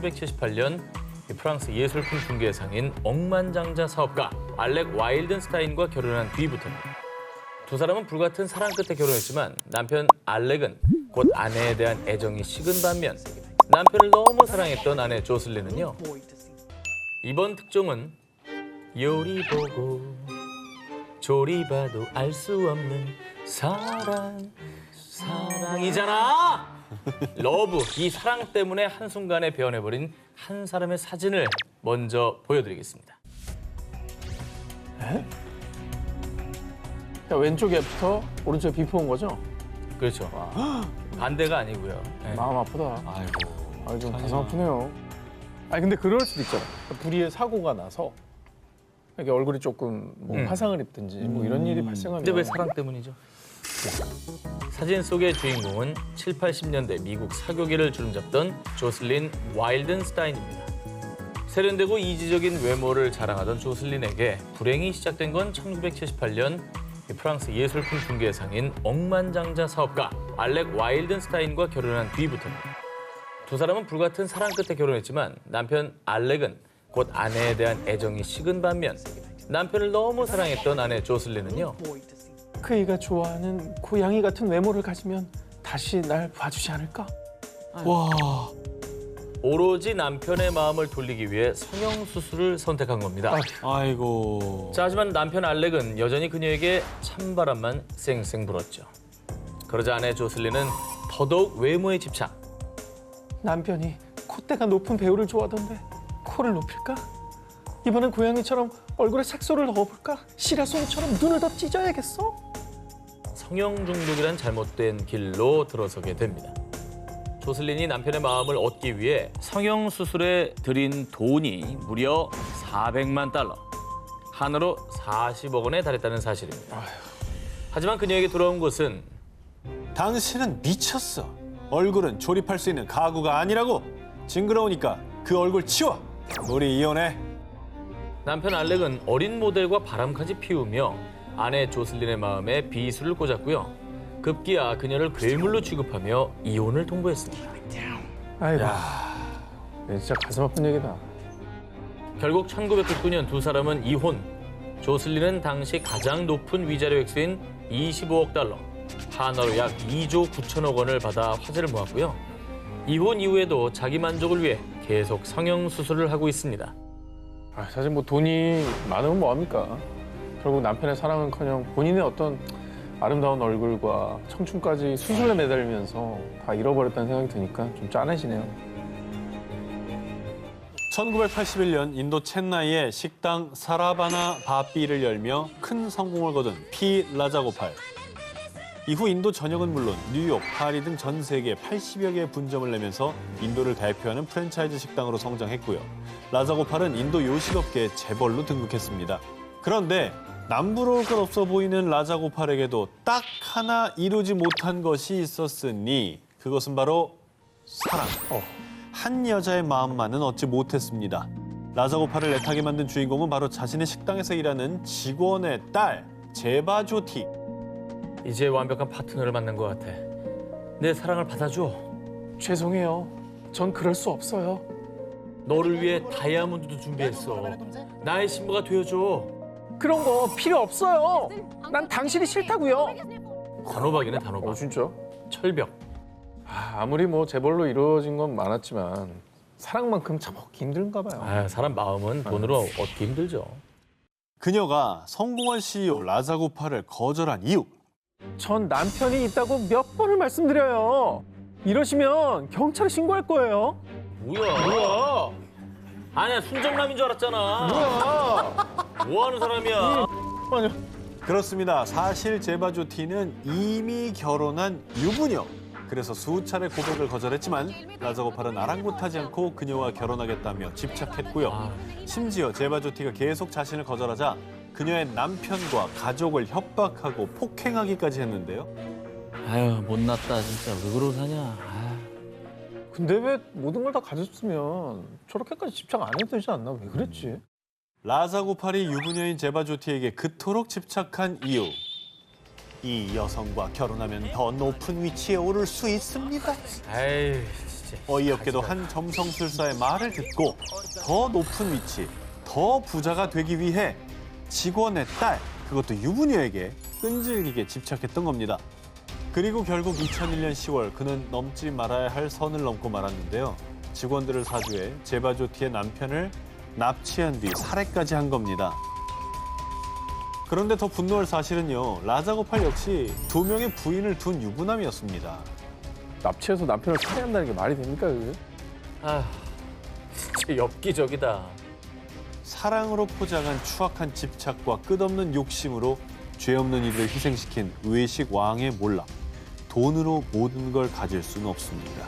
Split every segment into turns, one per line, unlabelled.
1978년 프랑스 예술품 중개상인 억만장자 사업가 알렉 와일든스타인과 결혼한 뒤부터입니다. 두 사람은 불같은 사랑 끝에 결혼했지만 남편 알렉은 곧 아내에 대한 애정이 식은 반면 남편을 너무 사랑했던 아내 조슬린은요. 이번 특종은 요리 보고 조리 봐도 알 수 없는 사랑이잖아. 러브, 이 사랑 때문에 한순간에 변해버린 한 사람의 사진을 먼저 보여드리겠습니다.
자, 왼쪽 애프터, 오른쪽 비포인 거죠?
그렇죠. 반대가 아니고요. 네.
마음 아프다.
아이고.
좀 가슴 아프네요. 아니 근데 그럴 수도 있잖아. 불의의 사고가 나서 이렇게 얼굴이 조금 뭐 화상을 입든지 뭐 이런 일이 발생하면.
근데 왜 사랑 때문이죠? 사진 속의 주인공은 7, 80년대 미국 사교계를 주름잡던 조슬린 와일든스타인입니다. 세련되고 이지적인 외모를 자랑하던 조슬린에게 불행이 시작된 건 1978년 프랑스 예술품 중개상인 억만장자 사업가 알렉 와일든스타인과 결혼한 뒤부터입니다. 두 사람은 불같은 사랑 끝에 결혼했지만 남편 알렉은 곧 아내에 대한 애정이 식은 반면 남편을 너무 사랑했던 아내 조슬린은요.
그이가 좋아하는 고양이 같은 외모를 가지면 다시 날 봐주지 않을까?
와.
오로지 남편의 마음을 돌리기 위해 성형수술을 선택한 겁니다.
아이고.
자, 하지만 남편 알렉은 여전히 그녀에게 찬바람만 쌩쌩 불었죠. 그러자 아내 조슬린은 더더욱 외모에 집착.
남편이 콧대가 높은 배우를 좋아하던데 코를 높일까? 이번엔 고양이처럼 얼굴에 색소를 넣어볼까? 시라소니처럼 눈을 더 찢어야겠어?
성형 중독이란 잘못된 길로 들어서게 됩니다. 조슬린이 남편의 마음을 얻기 위해 성형 수술에 들인 돈이 무려 400만 달러, 한화로 40억 원에 달했다는 사실입니다. 하지만 그녀에게 돌아온 것은
당신은 미쳤어. 얼굴은 조립할 수 있는 가구가 아니라고. 징그러우니까 그 얼굴 치워. 우리 이혼해.
남편 알렉은 어린 모델과 바람까지 피우며 아내 조슬린의 마음에 비수를 꽂았고요. 급기야 그녀를 괴물로 취급하며 이혼을 통보했습니다.
아이고, 진짜 가슴 아픈 얘기다.
결국 1999년 두 사람은 이혼. 조슬린은 당시 가장 높은 위자료 액수인 25억 달러, 한화로 약 2조 9천억 원을 받아 화제를 모았고요. 이혼 이후에도 자기 만족을 위해 계속 성형 수술을 하고 있습니다.
사실 뭐 돈이 많으면 뭐합니까? 결국 남편의 사랑은커녕 본인의 어떤 아름다운 얼굴과 청춘까지 수술에 매달리면서 다 잃어버렸다는 생각이 드니까 좀 짠해지네요.
1981년 인도 첸나이의 식당 사라바나 바삐를 열며 큰 성공을 거둔 피 라자고팔. 이후 인도 전역은 물론 뉴욕, 파리 등 전 세계 80여 개의 분점을 내면서 인도를 대표하는 프랜차이즈 식당으로 성장했고요. 라자고팔은 인도 요식업계의 재벌로 등극했습니다. 그런데 남부러울 것 없어 보이는 라자고팔에게도 딱 하나 이루지 못한 것이 있었으니 그것은 바로 사랑. 한 여자의 마음만은 얻지 못했습니다. 라자고팔을 애타게 만든 주인공은 바로 자신의 식당에서 일하는 직원의 딸, 제바조티.
이제 완벽한 파트너를 만난 것 같아. 내 사랑을 받아줘.
죄송해요. 전 그럴 수 없어요.
너를 위해 다이아몬드도 준비했어. 나의 신부가 되어줘.
그런 거 필요 없어요. 난 당신이 싫다고요.
단호박이네, 단호박.
진짜?
철벽.
아무리 뭐 재벌로 이루어진 건 많았지만 사랑만큼 참 얻기 힘든가 봐요.
사람 마음은 돈으로 얻기 힘들죠.
그녀가 성공한 CEO 라자고팔을 거절한 이유.
전 남편이 있다고 몇 번을 말씀드려요. 이러시면 경찰에 신고할 거예요.
뭐야? 아니야, 순정남인 줄 알았잖아. 뭐 하는 사람이야?
아니요.
그렇습니다. 사실 제바조티는 이미 결혼한 유부녀. 그래서 수차례 고백을 거절했지만 라자고팔은 아랑곳하지 않고 그녀와 결혼하겠다며 집착했고요. 심지어 제바조티가 계속 자신을 거절하자 그녀의 남편과 가족을 협박하고 폭행하기까지 했는데요.
아유, 못났다 진짜. 왜 그러고 사냐.
근데 왜 모든 걸 다 가졌으면 저렇게까지 집착 안 해도 되지 않나? 왜 그랬지?
라자고팔이 유부녀인 제바조티에게 그토록 집착한 이유. 이 여성과 결혼하면 더 높은 위치에 오를 수 있습니다.
에이,
어이없게도 한 점성술사의 말을 듣고 더 높은 위치, 더 부자가 되기 위해 직원의 딸, 그것도 유부녀에게 끈질기게 집착했던 겁니다. 그리고 결국 2001년 10월 그는 넘지 말아야 할 선을 넘고 말았는데요. 직원들을 사주해 제바조티의 남편을 납치한 뒤 살해까지 한 겁니다. 그런데 더 분노할 사실은요. 라자고팔 역시 2명의 부인을 둔 유부남이었습니다.
납치해서 남편을 살해한다는 게 말이 됩니까, 그게?
아, 진짜 엽기적이다.
사랑으로 포장한 추악한 집착과 끝없는 욕심으로 죄 없는 이들을 희생시킨 외식 왕의 몰락. 돈으로 모든 걸 가질 수는 없습니다.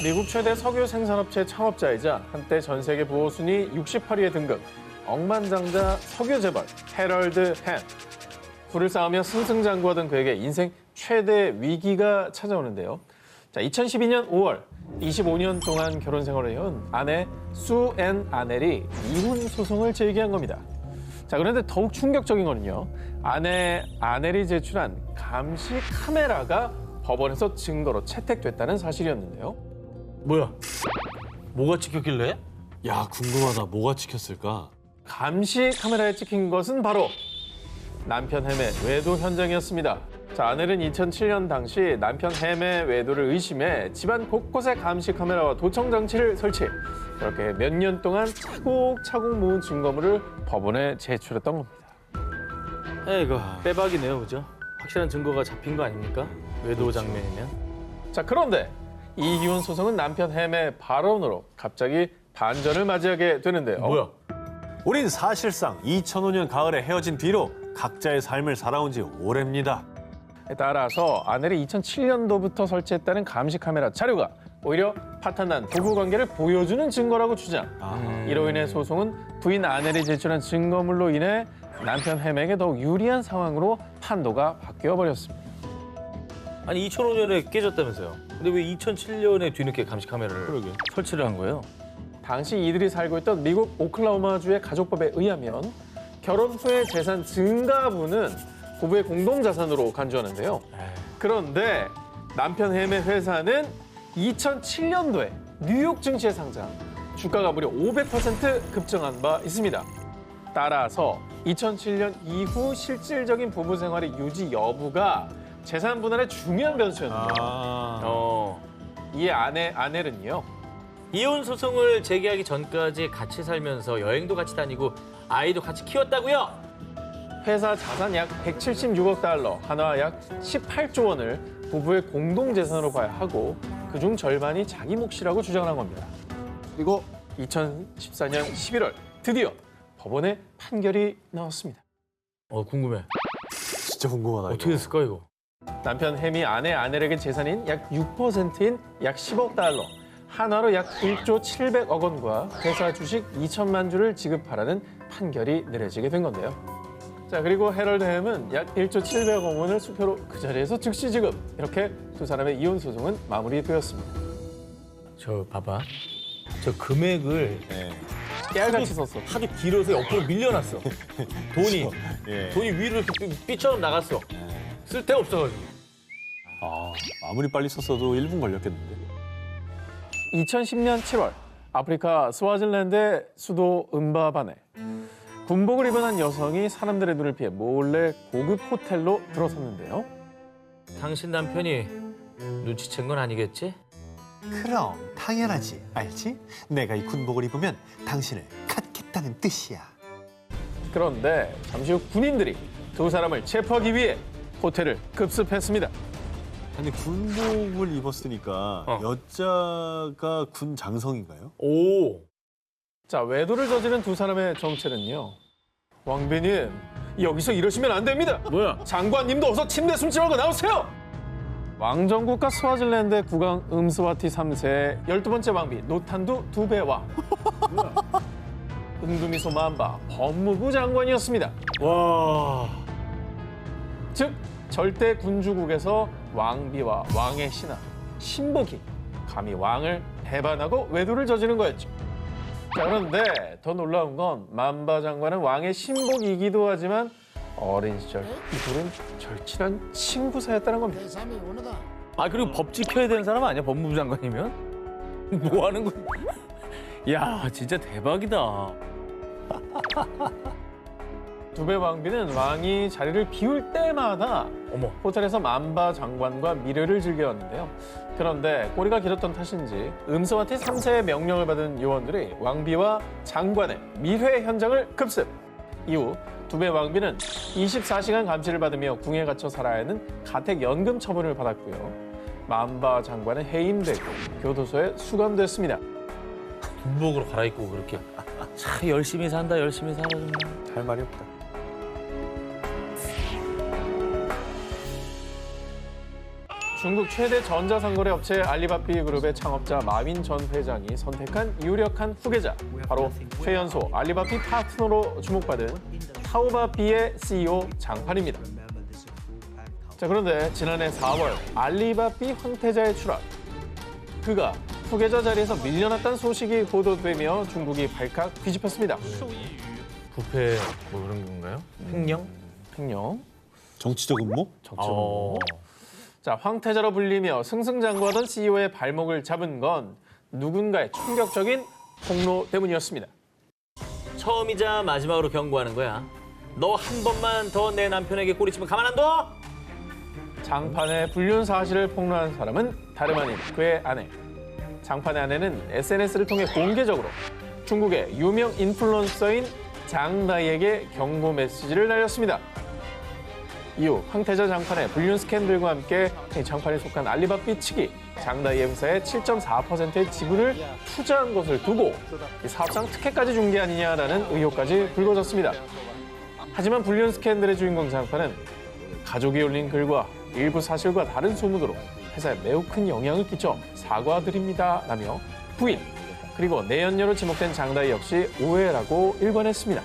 미국 최대 석유 생산업체 창업자이자 한때 전 세계 부호 순위 68위에 등극, 억만장자 석유 재벌 해럴드 햄. 부를 쌓으며 승승장구하던 그에게 인생 최대 위기가 찾아오는데요. 자, 2012년 5월 25년 동안 결혼 생활을 해온 아내 수앤 아넬이 이혼 소송을 제기한 겁니다. 자, 그런데 더욱 충격적인 거는요. 아내 아넬이 제출한 감시 카메라가 법원에서 증거로 채택됐다는 사실이었는데요.
뭐야? 뭐가 찍혔길래?
야, 궁금하다. 뭐가 찍혔을까?
감시 카메라에 찍힌 것은 바로 남편 햄의 외도 현장이었습니다. 자, 아넬은 2007년 당시 남편 햄의 외도를 의심해 집안 곳곳에 감시 카메라와 도청 장치를 설치. 그렇게 몇 년 동안 차곡차곡 모은 증거물을 법원에 제출했던 겁니다.
에이구, 빼박이네요, 그죠? 확실한 증거가 잡힌 거 아닙니까? 외도 장면이면.
자, 그런데 이 이혼 소송은 남편 햄의 발언으로 갑자기 반전을 맞이하게 되는데요.
뭐야?
우린 사실상 2005년 가을에 헤어진 뒤로 각자의 삶을 살아온 지 오래입니다.
따라서 아넬이 2007년도부터 설치했다는 감시 카메라 자료가 오히려 파탄난 부부 관계를 보여주는 증거라고 주장. 이로 인해 소송은 부인 아넬이 제출한 증거물로 인해 남편 햄에게 더욱 유리한 상황으로 판도가 바뀌어 버렸습니다.
아니 2005년에 깨졌다면서요. 근데 왜 2007년에 뒤늦게 감시 카메라를
그러게.
설치를 한 거예요?
당시 이들이 살고 있던 미국 오클라호마주의 가족법에 의하면 결혼 후의 재산 증가분은 부부의 공동자산으로 간주하는데요. 그런데 남편 햄의 회사는 2007년도에 뉴욕 증시에 상장, 주가가 무려 500% 급증한 바 있습니다. 따라서 2007년 이후 실질적인 부부 생활의 유지 여부가 재산 분할의 중요한 변수였는데요. 이에 아넬은요.
이혼 소송을 제기하기 전까지 같이 살면서 여행도 같이 다니고 아이도 같이 키웠다고요?
회사 자산 약 176억 달러, 한화 약 18조 원을 부부의 공동재산으로 봐야 하고 그중 절반이 자기 몫이라고 주장을 한 겁니다. 그리고 2014년 11월 드디어 법원의 판결이 나왔습니다.
궁금해.
진짜 궁금하다.
어떻게 됐을까 이거?
남편 햄이 아내 아넬에게 재산인 약 6%인 약 10억 달러, 한화로 약 1조 700억 원과 회사 주식 2천만 주를 지급하라는 판결이 내려지게 된 건데요. 자, 그리고 해럴드 햄은 약 1조 700억 원을 수표로 그 자리에서 즉시 지급. 이렇게 두 사람의 이혼 소송은 마무리되었습니다.
저 봐봐. 저 금액을
네.
깨알같이 썼어.
하도 길어서 옆으로 밀려났어. 돈이.
예.
돈이 위로 이렇게 삐처럼 나갔어. 쓸데가 없어가지고.
아무리 빨리 썼어도 1분 걸렸겠는데.
2010년 7월 아프리카 스와질랜드의 수도 음바바네. 군복을 입은 한 여성이 사람들의 눈을 피해 몰래 고급 호텔로 들어섰는데요.
당신 남편이 눈치챈 건 아니겠지?
그럼 당연하지, 알지? 내가 이 군복을 입으면 당신을 갖겠다는 뜻이야.
그런데 잠시 후 군인들이 두 사람을 체포하기 위해 호텔을 급습했습니다.
근데 군복을 입었으니까 여자가 군 장성인가요?
오.
자, 외도를 저지른 두 사람의 정체는요. 왕비님, 여기서 이러시면 안 됩니다.
뭐야?
장관님도 어서 침대 숨지 말고 나오세요. 왕정국가 스와질랜드의 국왕 음스와티 3세의 12번째 왕비 노탄두 두배와 은두미소 만바 법무부 장관이었습니다.
와.
즉 절대 군주국에서 왕비와 왕의 신하, 신복이 감히 왕을 배반하고 외도를 저지른 거였죠. 자, 그런데 더 놀라운 건 만바 장관은 왕의 신복이기도 하지만 어린 시절 이 둘은 절친한 친구 사이였다는 겁니다.
아 그리고 법 지켜야 되는 사람 아니야? 법무부 장관이면? 뭐 하는 거야? 야 진짜 대박이다.
두배 왕비는 왕이 자리를 비울 때마다
어머.
호텔에서 만바 장관과 미래를 즐겨왔는데요. 그런데 꼬리가 길었던 탓인지 음성한테 3세의 명령을 받은 요원들이 왕비와 장관의 밀회 현장을 급습. 이후 두배 왕비는 24시간 감시를 받으며 궁에 갇혀 살아야 하는 가택연금 처분을 받았고요. 만바 장관은 해임되고 교도소에 수감됐습니다.
군복으로 갈아입고 그렇게. 참 열심히 산다 열심히 살아 정말.
할 말이 없다.
중국 최대 전자상거래 업체 알리바비 그룹의 창업자 마윈 전 회장이 선택한 유력한 후계자, 바로 최연소 알리바비 파트너로 주목받은 타오바비의 CEO 장판입니다. 자, 그런데 지난해 4월 알리바비 황태자의 추락. 그가 후계자 자리에서 밀려났다는 소식이 보도되며 중국이 발칵 뒤집혔습니다.
부패 뭐 그런 건가요? 횡령?
횡령,
정치적 음모?
정치범. 자, 황태자로 불리며 승승장구하던 CEO의 발목을 잡은 건 누군가의 충격적인 폭로 때문이었습니다.
처음이자 마지막으로 경고하는 거야. 너 한 번만 더 내 남편에게 꼬리치면 가만 안 둬?
장판의 불륜 사실을 폭로한 사람은 다름 아닌 그의 아내. 장판의 아내는 SNS를 통해 공개적으로 중국의 유명 인플루언서인 장다이에게 경고 메시지를 날렸습니다. 이후 황태자 장판의 불륜 스캔들과 함께 장판에 속한 알리바비 측이 장다이의 회사에 7.4%의 지분을 투자한 것을 두고 사업상 특혜까지 준 게 아니냐라는 의혹까지 불거졌습니다. 하지만 불륜 스캔들의 주인공 장판은 가족이 올린 글과 일부 사실과 다른 소문으로 회사에 매우 큰 영향을 끼쳐 사과드립니다라며 부인, 그리고 내연녀로 지목된 장다이 역시 오해라고 일관했습니다.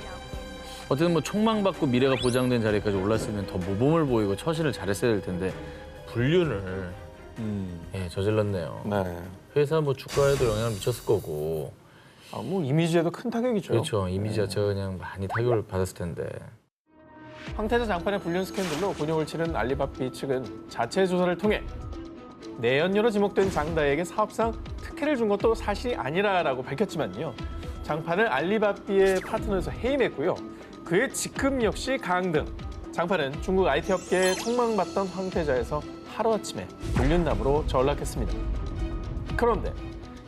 어쨌든 뭐 총망받고 미래가 보장된 자리까지 올랐으면 더 모범을 보이고 처신을 잘했어야 될 텐데 불륜을 예, 저질렀네요.
네.
회사 뭐 주가에도 영향을 미쳤을 거고.
뭐 이미지에도 큰 타격이죠.
그렇죠. 이미지 자체가 그냥 많이 타격을 받았을 텐데.
황태자 장판의 불륜 스캔들로 곤욕을 치른 알리바비 측은 자체 조사를 통해 내연녀로 지목된 장다이에게 사업상 특혜를 준 것도 사실이 아니라라고 밝혔지만요. 장판을 알리바비의 파트너에서 해임했고요. 그의 직급 역시 강등. 장판은 중국 IT 업계에 촉망받던 황태자에서 하루아침에 불륜남으로 전락했습니다. 그런데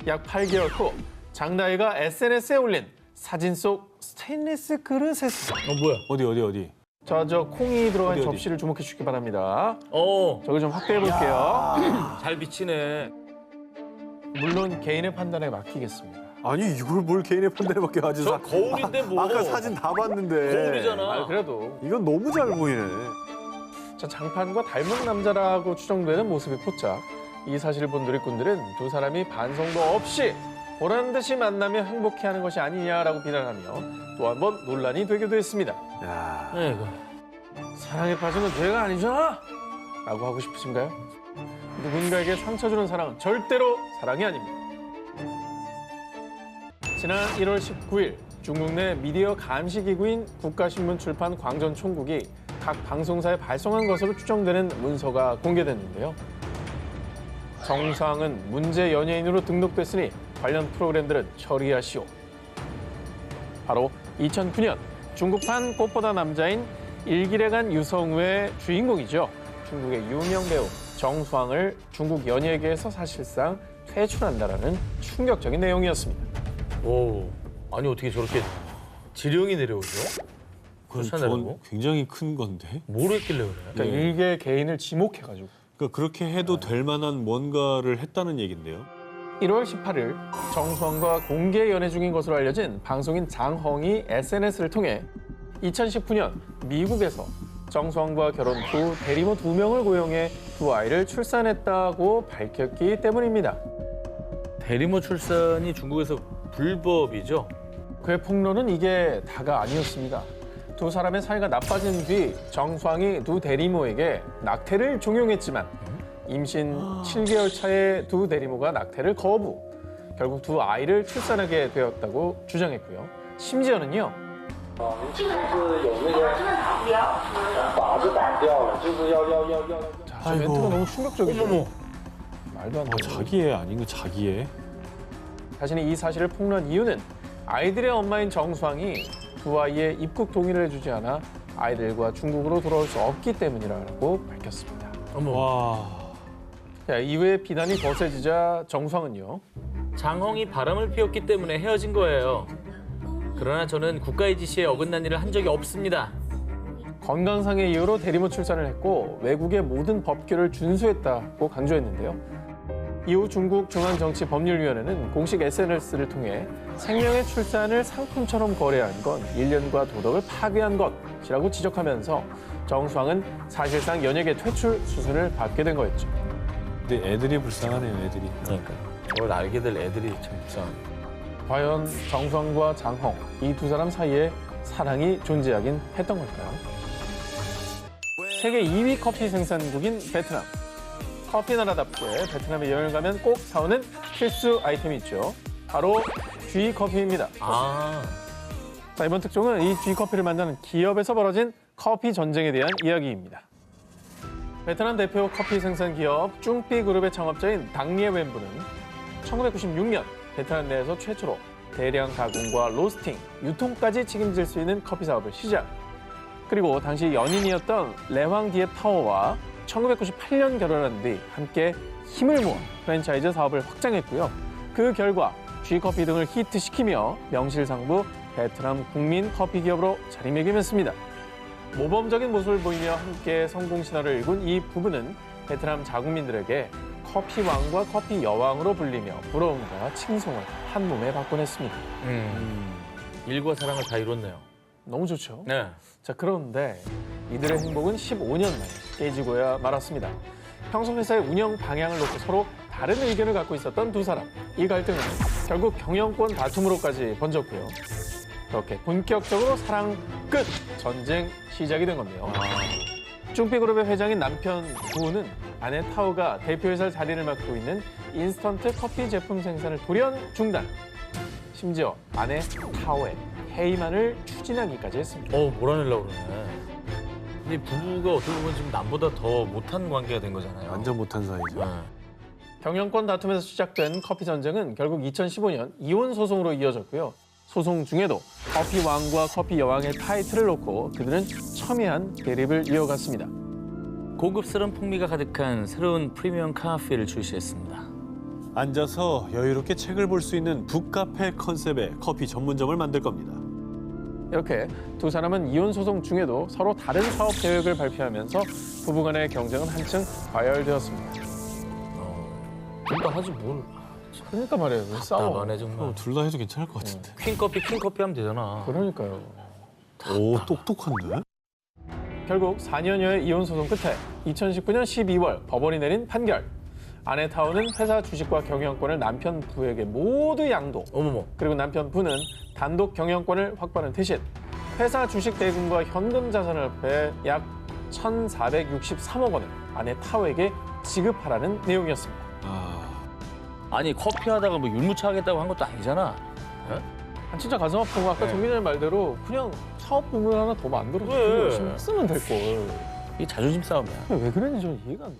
약 8개월 후 장다이가 SNS에 올린 사진 속 스테인리스 그릇에서
뭐야?
어디?
저 콩이 들어간
어디?
접시를 주목해 주시기 바랍니다.
어,
저걸 좀 확대해 볼게요.
잘 비치네.
물론 개인의 판단에 맡기겠습니다.
아니 이걸 뭘 개인의 판단에 밖에 하지?
저 거울인데 뭐.
아까 사진 다 봤는데.
거울이잖아.
그래도
이건 너무 잘 보이네.
자, 장판과 닮은 남자라고 추정되는 모습이 포착. 이 사실을 본 누리꾼들은 두 사람이 반성도 없이 보란 듯이 만나며 행복해하는 것이 아니냐라고 비난하며 또 한 번 논란이 되기도 했습니다.
야,
아이고.
사랑에 빠지면 죄가 아니잖아! 라고 하고 싶으신가요? 누군가에게 상처 주는 사랑은 절대로 사랑이 아닙니다. 지난 1월 19일 중국 내 미디어 감시기구인 국가신문 출판 광전총국이 각 방송사에 발송한 것으로 추정되는 문서가 공개됐는데요. 정상은 문제 연예인으로 등록됐으니 관련 프로그램들은 처리하시오. 바로 2009년 중국판 꽃보다 남자인 일기래간 유성우의 주인공이죠. 중국의 유명 배우 정수왕을 중국 연예계에서 사실상 퇴출한다라는 충격적인 내용이었습니다.
오, 아니 어떻게 저렇게 지령이 내려오죠?
그건
쫓아내라고?
굉장히 큰 건데.
뭘 했길래 그래?
그러니까 일개 개인을 지목해가지고.
그러니까 그렇게 해도 될 만한 뭔가를 했다는 얘긴데요.
1월 18일 정수왕과 공개 연애 중인 것으로 알려진 방송인 장헝이 SNS를 통해 2019년 미국에서 정수왕과 결혼 후 대리모 2명을 고용해 두 아이를 출산했다고 밝혔기 때문입니다.
대리모 출산이 중국에서 불법이죠?
그의 폭로는 이게 다가 아니었습니다. 두 사람의 사이가 나빠진 뒤 정수왕이 두 대리모에게 낙태를 종용했지만 임신 7개월 차에 두 대리모가 낙태를 거부. 결국 두 아이를 출산하게 되었다고 주장했고요. 심지어는요. 자, 저 멘트가 너무 충격적이죠. 말도 안 돼.
자기애 아닌 거 자기애?
자신이 이 사실을 폭로한 이유는 아이들의 엄마인 정수왕이 두 아이의 입국 동의를 해주지 않아 아이들과 중국으로 돌아올 수 없기 때문이라고 밝혔습니다.
어머.
와.
자, 이후에 비난이 거세지자 정수왕은요.
장홍이 바람을 피웠기 때문에 헤어진 거예요. 그러나 저는 국가의 지시에 어긋난 일을 한 적이 없습니다.
건강상의 이유로 대리모 출산을 했고 외국의 모든 법규를 준수했다고 강조했는데요. 이후 중국 중앙정치법률위원회는 공식 SNS를 통해 생명의 출산을 상품처럼 거래한 건 인륜과 도덕을 파괴한 것이라고 지적하면서 정수왕은 사실상 연예계 퇴출 수순을 밟게 된 거였죠.
근데 애들이 불쌍하네요, 애들이.
그러니까 저걸 알게 될 애들이 참 불쌍합니다.
과연 정수왕과 장홍 이 두 사람 사이에 사랑이 존재하긴 했던 걸까요? 세계 2위 커피 생산국인 베트남. 커피 나라답게 베트남에 여행 가면 꼭 사오는 필수 아이템이 있죠. 바로 G커피입니다.
아,
자, 이번 특종은 이 G커피를 만드는 기업에서 벌어진 커피 전쟁에 대한 이야기입니다. 베트남 대표 커피 생산 기업 쭝삐 그룹의 창업자인 당리에 웬부는 1996년 베트남 내에서 최초로 대량 가공과 로스팅, 유통까지 책임질 수 있는 커피 사업을 시작. 그리고 당시 연인이었던 레황 디에 타오와 1998년 결혼한 뒤 함께 힘을 모아 프랜차이즈 사업을 확장했고요. 그 결과 G커피 등을 히트시키며 명실상부 베트남 국민 커피 기업으로 자리매김했습니다. 모범적인 모습을 보이며 함께 성공 신화를 일군 이 부부는 베트남 자국민들에게 커피 왕과 커피 여왕으로 불리며 부러움과 칭송을 한 몸에 받곤 했습니다.
일과 사랑을 다 이뤘네요.
너무 좋죠?
네.
자, 그런데 이들의 행복은 15년 만에 깨지고야 말았습니다. 평소 회사의 운영 방향을 놓고 서로 다른 의견을 갖고 있었던 두 사람. 이 갈등은 결국 경영권 다툼으로까지 번졌고요. 그렇게 본격적으로 사랑 끝! 전쟁 시작이 된 건데요. 쭝삐그룹의 회장인 남편 부는 아내 타오가 대표이사 자리를 맡고 있는 인스턴트 커피 제품 생산을 돌연 중단. 심지어 아내 타오의 해임안을 추진하기까지 했습니다.
몰아내려고 그러네. 근데 이 부부가 어떻게 보면 지금 남보다 더 못한 관계가 된 거잖아요.
완전 못한 사이죠.
네.
경영권 다툼에서 시작된 커피 전쟁은 결국 2015년 이혼 소송으로 이어졌고요. 소송 중에도 커피 왕과 커피 여왕의 타이틀을 놓고 그들은 첨예한 대립을 이어갔습니다.
고급스러운 풍미가 가득한 새로운 프리미엄 카페를 출시했습니다.
앉아서 여유롭게 책을 볼 수 있는 북카페 컨셉의 커피 전문점을 만들 겁니다.
이렇게 두 사람은 이혼 소송 중에도 서로 다른 사업 계획을 발표하면서 부부간의 경쟁은 한층 과열되었습니다.
둘 다 하지 뭘.
그러니까 말이에요. 왜 싸워?
답답하네 정말.
둘 다 해도 괜찮을 것 같은데.
퀸커피, 킹커피 하면 되잖아.
그러니까요.
오, 똑똑한데?
결국 4년여의 이혼 소송 끝에 2019년 12월 법원이 내린 판결. 아내 타오는 회사 주식과 경영권을 남편 부에게 모두 양도.
어머머.
그리고 남편 부는 단독 경영권을 확보하는 대신 회사 주식 대금과 현금 자산을 합해 약 1,463억 원을 아내 타오에게 지급하라는 내용이었습니다.
아니 커피 하다가 뭐 율무차 하겠다고 한 것도 아니잖아.
진짜 가슴 아픈 거 아까
네.
정 기자님 말대로 그냥 사업 부문 하나 더 만들어서
그래.
열심히 쓰면 될 걸.
이게 자존심 싸움이야.
왜 그랬는지 저는 이해가 안 돼.